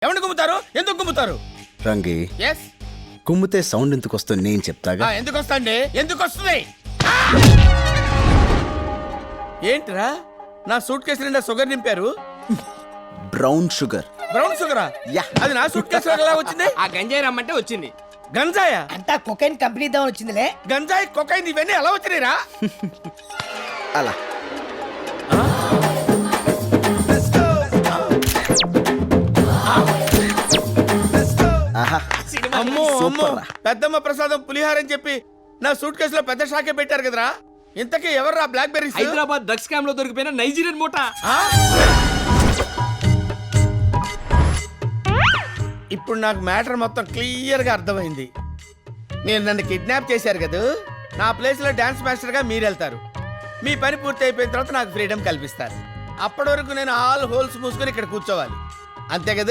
ఎవరిని కుమ్ముతారు? ఎందుకు కుమ్ముతారు? రంగి yes, కుమ్మితే sound ఎందుకు వస్తుంది నేను చెప్తాగా. ఎందుకు వస్తాండి? ఎందుకు వస్తుంది? ఏంట్రా నా సూట్ కేసు నిండా షుగర్ నింపారు? Brown sugar. బ్రౌన్ షుగరా? యా. అది నా సూట్ కేసు ఎలా వచ్చింది? ఆ గంజాయి రమ్మంటే వచ్చింది. గంజాయా? అంతా కొకైన్ కంపెనీ దాని వచ్చిందిలే. గంజాయి, కొకైన్ ఇవన్నీ ఎలా వచ్చినాయిరా? అలా ఆహా. అమ్మో అమ్మో, సూపర్ రా. పెద్దమ్మ ప్రసాదం పులిహార అని చెప్పి నా సూట్ కేసులో పెద్ద షాకే పెట్టారు కదరా. ఇంతకీ ఎవర్రా black berries? Hyderabad drugs scam లో దొరికిపోయిన నైజీరియన్ మూట. ఇప్పుడు నాకు మ్యాటర్ మొత్తం క్లియర్ గా అర్థమైంది. మీరు నన్ను కిడ్నాప్ చేశారు కదా, నా ప్లేస్ లో డాన్స్ మాస్టర్ గా మీరు వెళ్తారు. మీ పని పూర్తి అయిపోయిన తర్వాత నాకు ఫ్రీడమ్ కల్పిస్తారు. అప్పటి వరకు నేను ఆల్ హోల్స్ మూసుకొని ఇక్కడ కూర్చోవాలి, అంతే కదా?